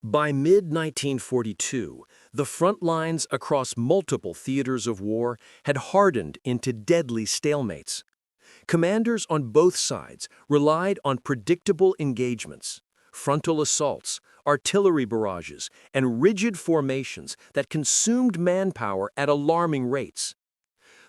By mid-1942, the front lines across multiple theaters of war had hardened into deadly stalemates. Commanders on both sides relied on predictable engagements, frontal assaults, artillery barrages, and rigid formations that consumed manpower at alarming rates.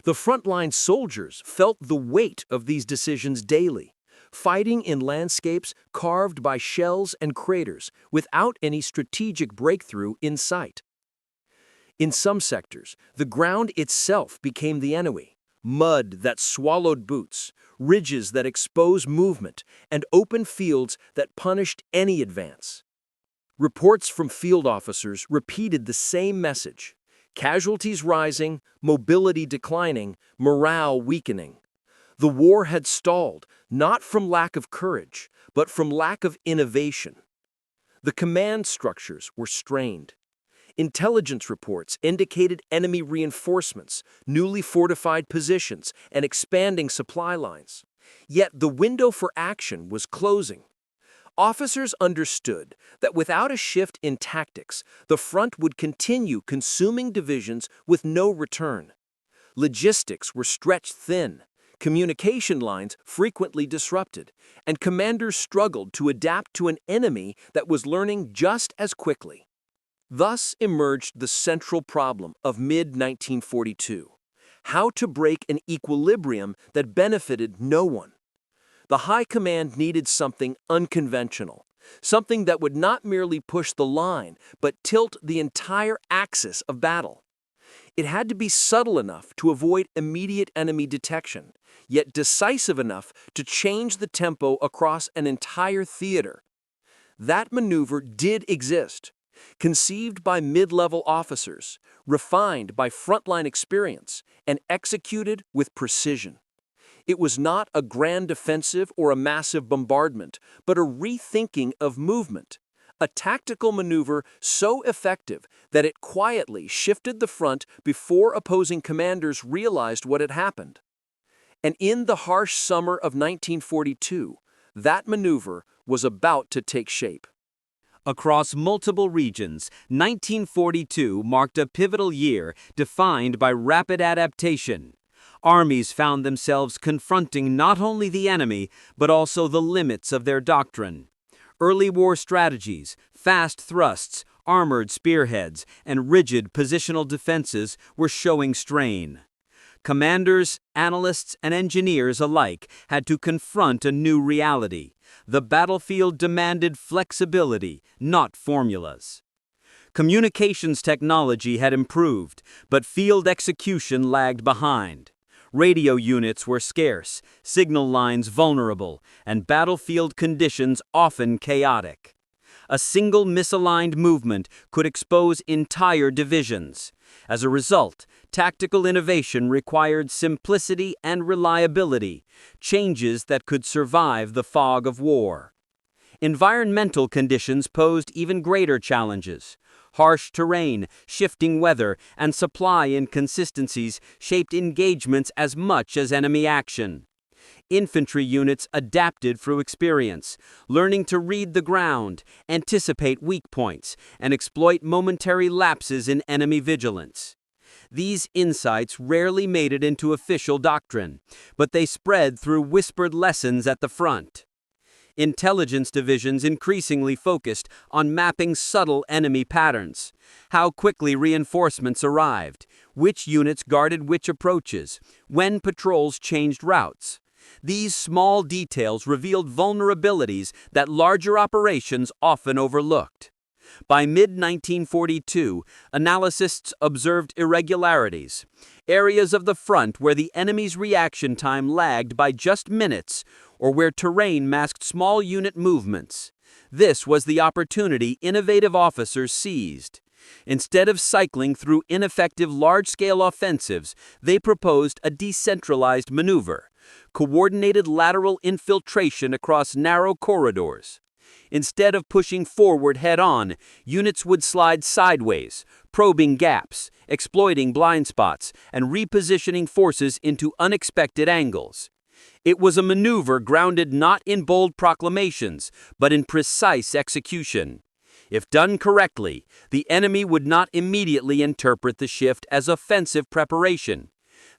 The frontline soldiers felt the weight of these decisions daily, fighting in landscapes carved by shells and craters without any strategic breakthrough in sight. In some sectors, the ground itself became the enemy. Mud that swallowed boots, ridges that expose movement, and open fields that punished any advance. Reports from field officers repeated the same message: casualties rising, mobility declining, morale weakening. The war had stalled, not from lack of courage, but from lack of innovation. The command structures were strained. Intelligence reports indicated enemy reinforcements, newly fortified positions, and expanding supply lines. Yet the window for action was closing. Officers understood that without a shift in tactics, the front would continue consuming divisions with no return. Logistics were stretched thin, communication lines frequently disrupted, and commanders struggled to adapt to an enemy that was learning just as quickly. Thus emerged the central problem of mid-1942: how to break an equilibrium that benefited no one. The High Command needed something unconventional, something that would not merely push the line, but tilt the entire axis of battle. It had to be subtle enough to avoid immediate enemy detection, yet decisive enough to change the tempo across an entire theater. That maneuver did exist, conceived by mid-level officers, refined by frontline experience, and executed with precision. It was not a grand offensive or a massive bombardment, but a rethinking of movement, a tactical maneuver so effective that it quietly shifted the front before opposing commanders realized what had happened. And in the harsh summer of 1942, that maneuver was about to take shape. Across multiple regions, 1942 marked a pivotal year defined by rapid adaptation. Armies found themselves confronting not only the enemy, but also the limits of their doctrine. Early war strategies, fast thrusts, armored spearheads, and rigid positional defenses were showing strain. Commanders, analysts, and engineers alike had to confront a new reality. The battlefield demanded flexibility, not formulas. Communications technology had improved, but field execution lagged behind. Radio units were scarce, signal lines vulnerable, and battlefield conditions often chaotic. A single misaligned movement could expose entire divisions. As a result, tactical innovation required simplicity and reliability, changes that could survive the fog of war. Environmental conditions posed even greater challenges. Harsh terrain, shifting weather, and supply inconsistencies shaped engagements as much as enemy action. Infantry units adapted through experience, learning to read the ground, anticipate weak points, and exploit momentary lapses in enemy vigilance. These insights rarely made it into official doctrine, but they spread through whispered lessons at the front. Intelligence divisions increasingly focused on mapping subtle enemy patterns, how quickly reinforcements arrived, which units guarded which approaches, when patrols changed routes. These small details revealed vulnerabilities that larger operations often overlooked. By mid-1942, analysts observed irregularities, areas of the front where the enemy's reaction time lagged by just minutes, or where terrain masked small unit movements. This was the opportunity innovative officers seized. Instead of cycling through ineffective large-scale offensives, they proposed a decentralized maneuver: coordinated lateral infiltration across narrow corridors. Instead of pushing forward head-on, units would slide sideways, probing gaps, exploiting blind spots, and repositioning forces into unexpected angles. It was a maneuver grounded not in bold proclamations, but in precise execution. If done correctly, the enemy would not immediately interpret the shift as offensive preparation.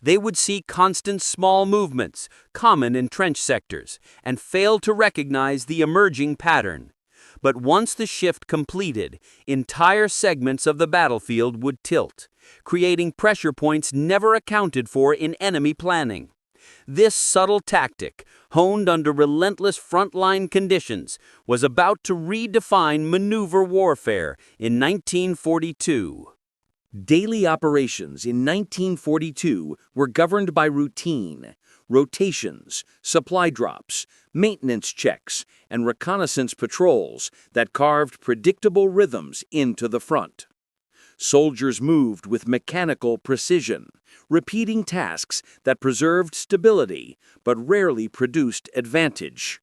They would see constant small movements, common in trench sectors, and fail to recognize the emerging pattern. But once the shift completed, entire segments of the battlefield would tilt, creating pressure points never accounted for in enemy planning. This subtle tactic, honed under relentless frontline conditions, was about to redefine maneuver warfare in 1942. Daily operations in 1942 were governed by routine, rotations, supply drops, maintenance checks, and reconnaissance patrols that carved predictable rhythms into the front. Soldiers moved with mechanical precision, repeating tasks that preserved stability but rarely produced advantage.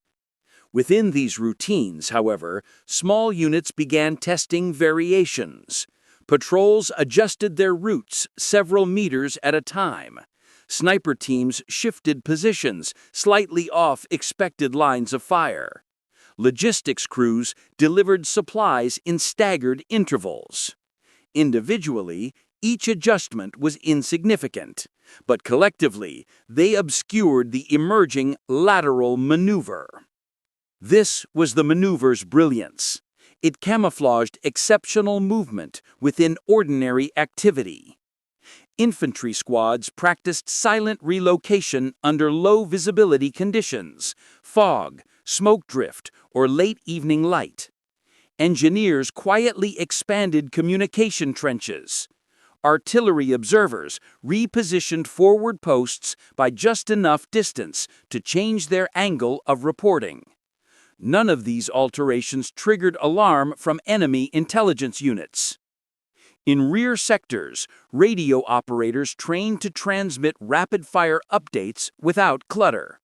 Within these routines, however, small units began testing variations. Patrols adjusted their routes several meters at a time. Sniper teams shifted positions slightly off expected lines of fire. Logistics crews delivered supplies in staggered intervals. Individually, each adjustment was insignificant, but collectively, they obscured the emerging lateral maneuver. This was the maneuver's brilliance. It camouflaged exceptional movement within ordinary activity. Infantry squads practiced silent relocation under low visibility conditions, fog, smoke drift, or late evening light. Engineers quietly expanded communication trenches. Artillery observers repositioned forward posts by just enough distance to change their angle of reporting. None of these alterations triggered alarm from enemy intelligence units. In rear sectors, radio operators trained to transmit rapid-fire updates without clutter.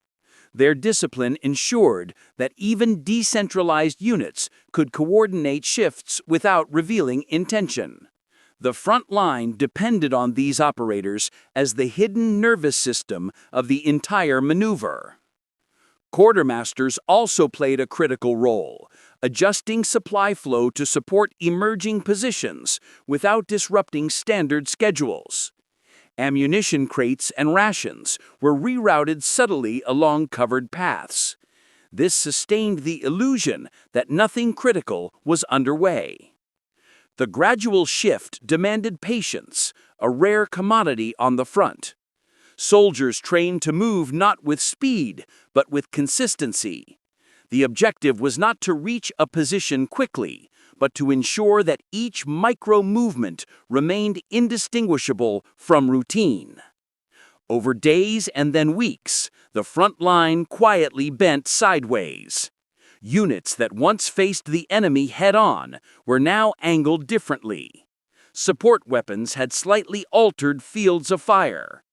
Their discipline ensured that even decentralized units could coordinate shifts without revealing intention. The front line depended on these operators as the hidden nervous system of the entire maneuver. Quartermasters also played a critical role, adjusting supply flow to support emerging positions without disrupting standard schedules. Ammunition crates and rations were rerouted subtly along covered paths. This sustained the illusion that nothing critical was underway. The gradual shift demanded patience, a rare commodity on the front. Soldiers trained to move not with speed, but with consistency. The objective was not to reach a position quickly, but to ensure that each micro-movement remained indistinguishable from routine. Over days and then weeks, the front line quietly bent sideways. Units that once faced the enemy head-on were now angled differently. Support weapons had slightly altered fields of fire.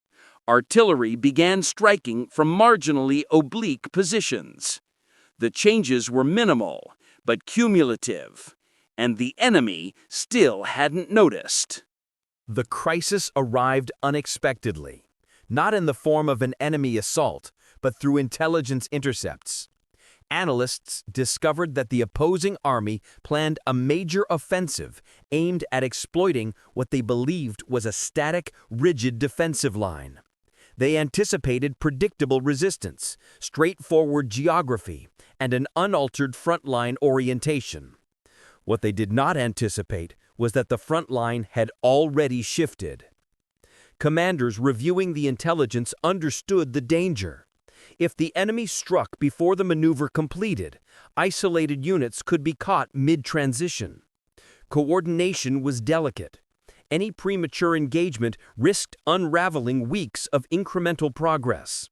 Artillery began striking from marginally oblique positions. The changes were minimal, but cumulative, and the enemy still hadn't noticed. The crisis arrived unexpectedly, not in the form of an enemy assault, but through intelligence intercepts. Analysts discovered that the opposing army planned a major offensive aimed at exploiting what they believed was a static, rigid defensive line. They anticipated predictable resistance, straightforward geography, and an unaltered frontline orientation. What they did not anticipate was that the front line had already shifted. Commanders reviewing the intelligence understood the danger. If the enemy struck before the maneuver completed, isolated units could be caught mid-transition. Coordination was delicate. Any premature engagement risked unraveling weeks of incremental progress.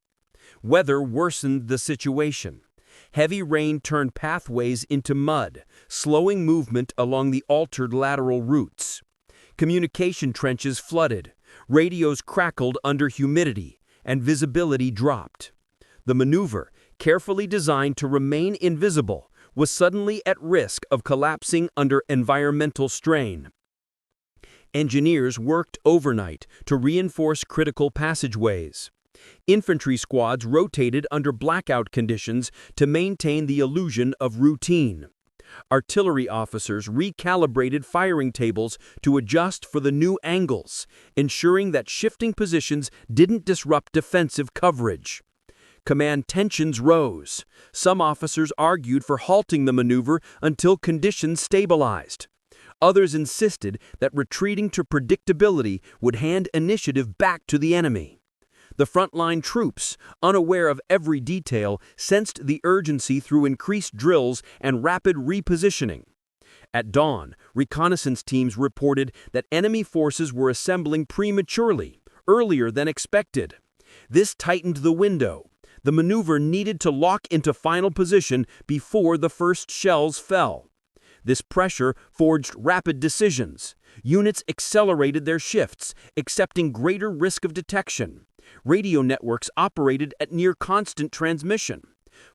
Weather worsened the situation. Heavy rain turned pathways into mud, slowing movement along the altered lateral routes. Communication trenches flooded, radios crackled under humidity, and visibility dropped. The maneuver, carefully designed to remain invisible, was suddenly at risk of collapsing under environmental strain. Engineers worked overnight to reinforce critical passageways. Infantry squads rotated under blackout conditions to maintain the illusion of routine. Artillery officers recalibrated firing tables to adjust for the new angles, ensuring that shifting positions didn't disrupt defensive coverage. Command tensions rose. Some officers argued for halting the maneuver until conditions stabilized. Others insisted that retreating to predictability would hand initiative back to the enemy. The frontline troops, unaware of every detail, sensed the urgency through increased drills and rapid repositioning. At dawn, reconnaissance teams reported that enemy forces were assembling prematurely, earlier than expected. This tightened the window. The maneuver needed to lock into final position before the first shells fell. This pressure forged rapid decisions. Units accelerated their shifts, accepting greater risk of detection. Radio networks operated at near constant transmission.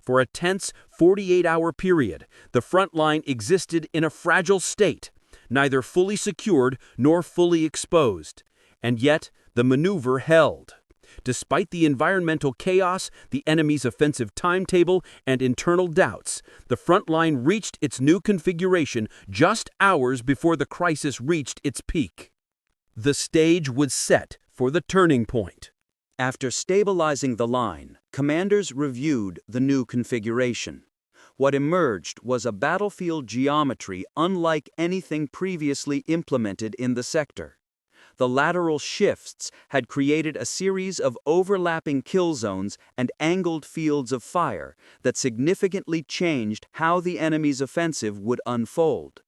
For a tense 48-hour period, the front line existed in a fragile state, neither fully secured nor fully exposed. And yet, the maneuver held. Despite the environmental chaos, the enemy's offensive timetable, and internal doubts, the front line reached its new configuration just hours before the crisis reached its peak. The stage was set for the turning point. After stabilizing the line, commanders reviewed the new configuration. What emerged was a battlefield geometry unlike anything previously implemented in the sector. The lateral shifts had created a series of overlapping kill zones and angled fields of fire that significantly changed how the enemy's offensive would unfold.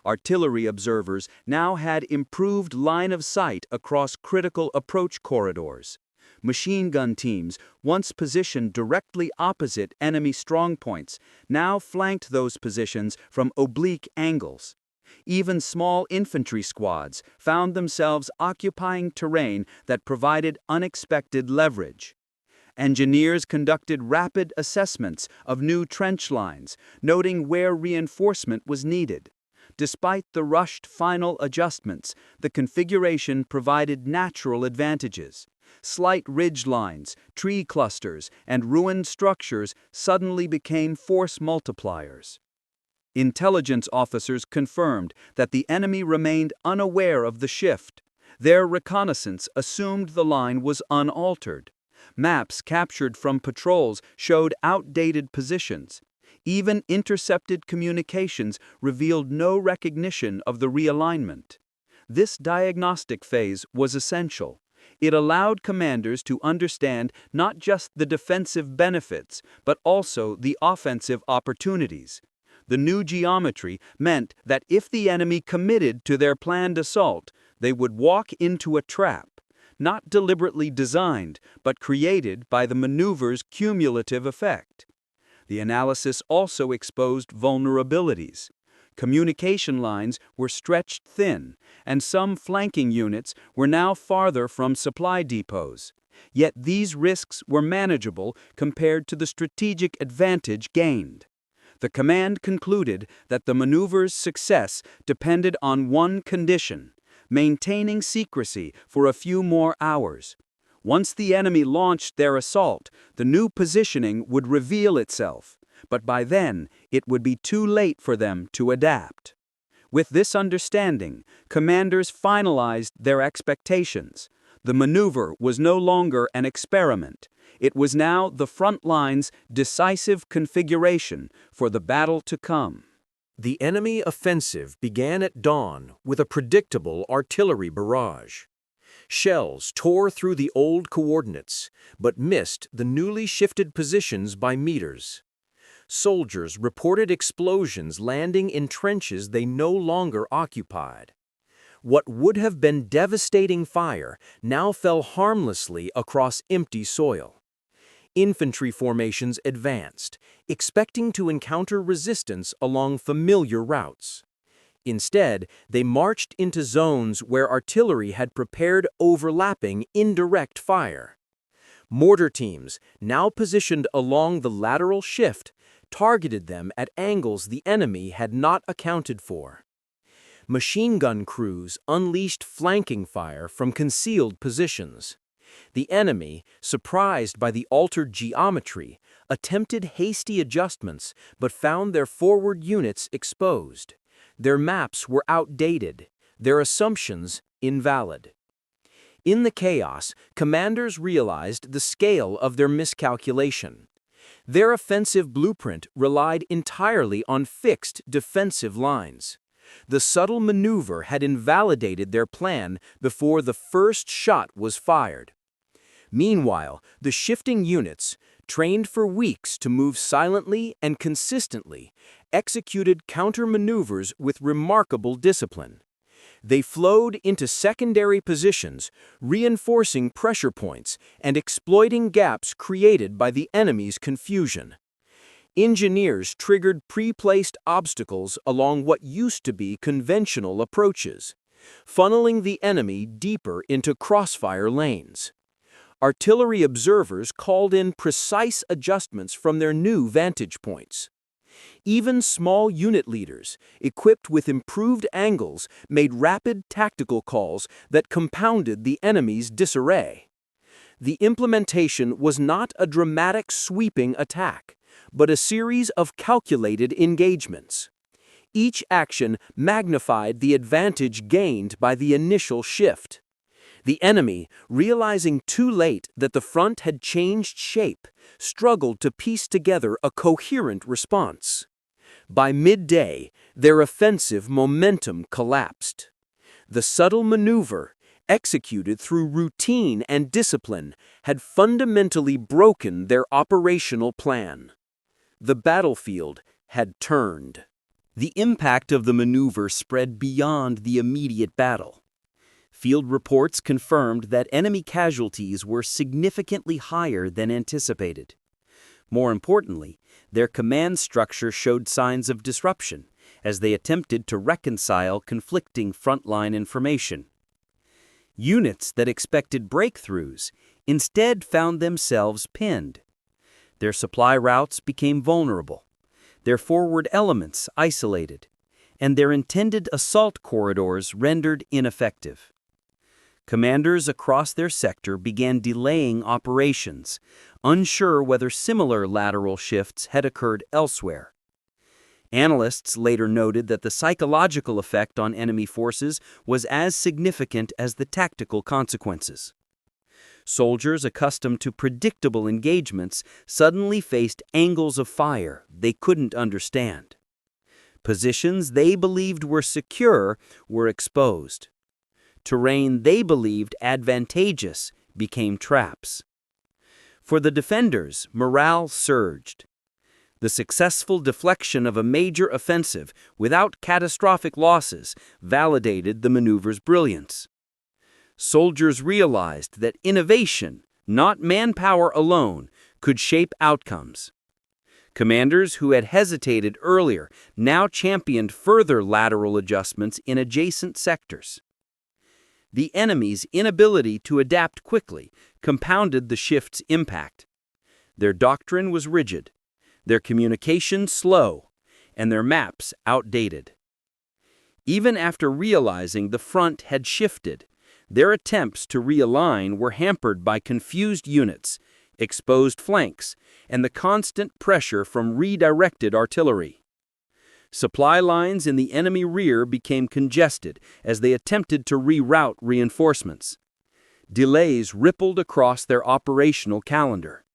Artillery observers now had improved line of sight across critical approach corridors. Machine gun teams, once positioned directly opposite enemy strongpoints, now flanked those positions from oblique angles. Even small infantry squads found themselves occupying terrain that provided unexpected leverage. Engineers conducted rapid assessments of new trench lines, noting where reinforcement was needed. Despite the rushed final adjustments, the configuration provided natural advantages. Slight ridge lines, tree clusters, and ruined structures suddenly became force multipliers. Intelligence officers confirmed that the enemy remained unaware of the shift. Their reconnaissance assumed the line was unaltered. Maps captured from patrols showed outdated positions. Even intercepted communications revealed no recognition of the realignment. This diagnostic phase was essential. It allowed commanders to understand not just the defensive benefits, but also the offensive opportunities. The new geometry meant that if the enemy committed to their planned assault, they would walk into a trap, not deliberately designed, but created by the maneuver's cumulative effect. The analysis also exposed vulnerabilities. Communication lines were stretched thin, and some flanking units were now farther from supply depots. Yet these risks were manageable compared to the strategic advantage gained. The command concluded that the maneuver's success depended on one condition: maintaining secrecy for a few more hours. Once the enemy launched their assault, the new positioning would reveal itself, but by then it would be too late for them to adapt. With this understanding, commanders finalized their expectations. The maneuver was no longer an experiment. It was now the front line's decisive configuration for the battle to come. The enemy offensive began at dawn with a predictable artillery barrage. Shells tore through the old coordinates, but missed the newly shifted positions by meters. Soldiers reported explosions landing in trenches they no longer occupied. What would have been devastating fire now fell harmlessly across empty soil. Infantry formations advanced, expecting to encounter resistance along familiar routes. Instead, they marched into zones where artillery had prepared overlapping indirect fire. Mortar teams, now positioned along the lateral shift, targeted them at angles the enemy had not accounted for. Machine gun crews unleashed flanking fire from concealed positions. The enemy, surprised by the altered geometry, attempted hasty adjustments but found their forward units exposed. Their maps were outdated, their assumptions invalid. In the chaos, commanders realized the scale of their miscalculation. Their offensive blueprint relied entirely on fixed defensive lines. The subtle maneuver had invalidated their plan before the first shot was fired. Meanwhile, the shifting units, trained for weeks to move silently and consistently, executed counter-maneuvers with remarkable discipline. They flowed into secondary positions, reinforcing pressure points and exploiting gaps created by the enemy's confusion. Engineers triggered pre-placed obstacles along what used to be conventional approaches, funneling the enemy deeper into crossfire lanes. Artillery observers called in precise adjustments from their new vantage points. Even small unit leaders, equipped with improved angles, made rapid tactical calls that compounded the enemy's disarray. The implementation was not a dramatic sweeping attack, but a series of calculated engagements. Each action magnified the advantage gained by the initial shift. The enemy, realizing too late that the front had changed shape, struggled to piece together a coherent response. By midday, their offensive momentum collapsed. The subtle maneuver, executed through routine and discipline, had fundamentally broken their operational plan. The battlefield had turned. The impact of the maneuver spread beyond the immediate battle. Field reports confirmed that enemy casualties were significantly higher than anticipated. More importantly, their command structure showed signs of disruption as they attempted to reconcile conflicting frontline information. Units that expected breakthroughs instead found themselves pinned. Their supply routes became vulnerable, their forward elements isolated, and their intended assault corridors rendered ineffective. Commanders across their sector began delaying operations, unsure whether similar lateral shifts had occurred elsewhere. Analysts later noted that the psychological effect on enemy forces was as significant as the tactical consequences. Soldiers accustomed to predictable engagements suddenly faced angles of fire they couldn't understand. Positions they believed were secure were exposed. Terrain they believed advantageous became traps. For the defenders, morale surged. The successful deflection of a major offensive without catastrophic losses validated the maneuver's brilliance. Soldiers realized that innovation, not manpower alone, could shape outcomes. Commanders who had hesitated earlier now championed further lateral adjustments in adjacent sectors. The enemy's inability to adapt quickly compounded the shift's impact. Their doctrine was rigid, their communication slow, and their maps outdated. Even after realizing the front had shifted, their attempts to realign were hampered by confused units, exposed flanks, and the constant pressure from redirected artillery. Supply lines in the enemy rear became congested as they attempted to reroute reinforcements. Delays rippled across their operational calendar.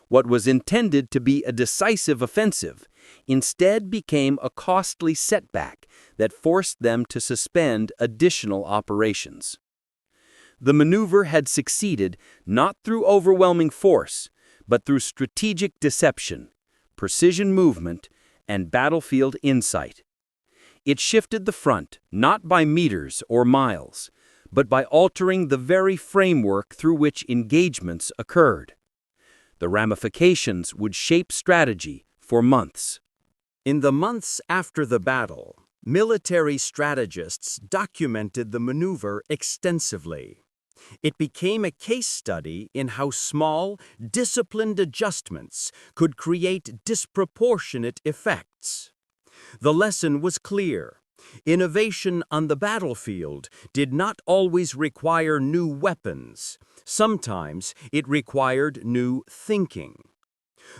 What was intended to be a decisive offensive instead became a costly setback that forced them to suspend additional operations. The maneuver had succeeded not through overwhelming force, but through strategic deception, precision movement, and battlefield insight. It shifted the front not by meters or miles, but by altering the very framework through which engagements occurred. The ramifications would shape strategy for months. In the months after the battle, military strategists documented the maneuver extensively. It became a case study in how small, disciplined adjustments could create disproportionate effects. The lesson was clear. Innovation on the battlefield did not always require new weapons. Sometimes it required new thinking.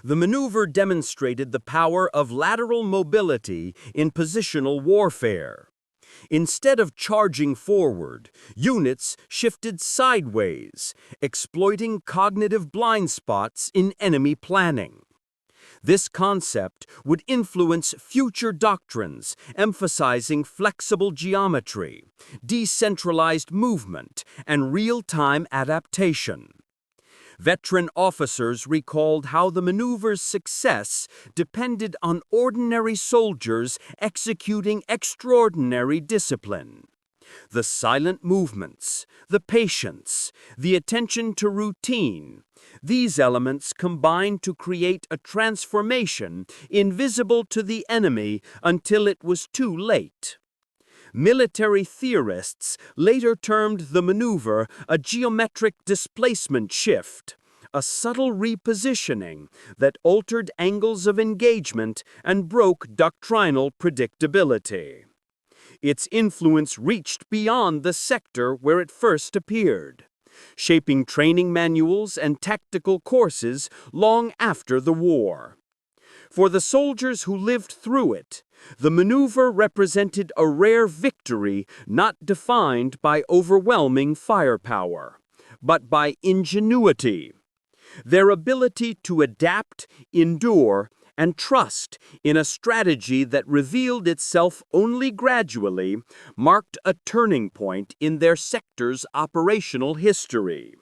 The maneuver demonstrated the power of lateral mobility in positional warfare. Instead of charging forward, units shifted sideways, exploiting cognitive blind spots in enemy planning. This concept would influence future doctrines, emphasizing flexible geometry, decentralized movement, and real-time adaptation. Veteran officers recalled how the maneuver's success depended on ordinary soldiers executing extraordinary discipline. The silent movements, the patience, the attention to routine, these elements combined to create a transformation invisible to the enemy until it was too late. Military theorists later termed the maneuver a geometric displacement shift, a subtle repositioning that altered angles of engagement and broke doctrinal predictability. Its influence reached beyond the sector where it first appeared, shaping training manuals and tactical courses long after the war. For the soldiers who lived through it, the maneuver represented a rare victory not defined by overwhelming firepower, but by ingenuity. Their ability to adapt, endure, and trust in a strategy that revealed itself only gradually marked a turning point in their sector's operational history.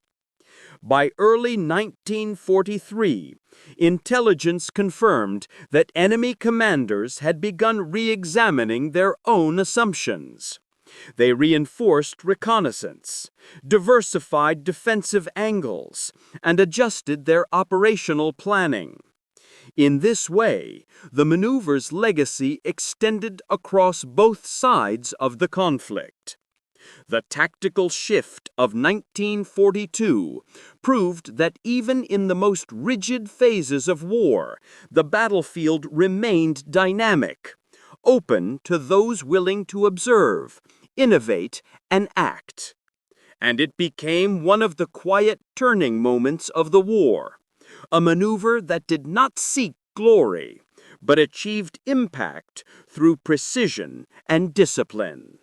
By early 1943, intelligence confirmed that enemy commanders had begun re-examining their own assumptions. They reinforced reconnaissance, diversified defensive angles, and adjusted their operational planning. In this way, the maneuver's legacy extended across both sides of the conflict. The tactical shift of 1942 proved that even in the most rigid phases of war, the battlefield remained dynamic, open to those willing to observe, innovate, and act. And it became one of the quiet turning moments of the war, a maneuver that did not seek glory, but achieved impact through precision and discipline.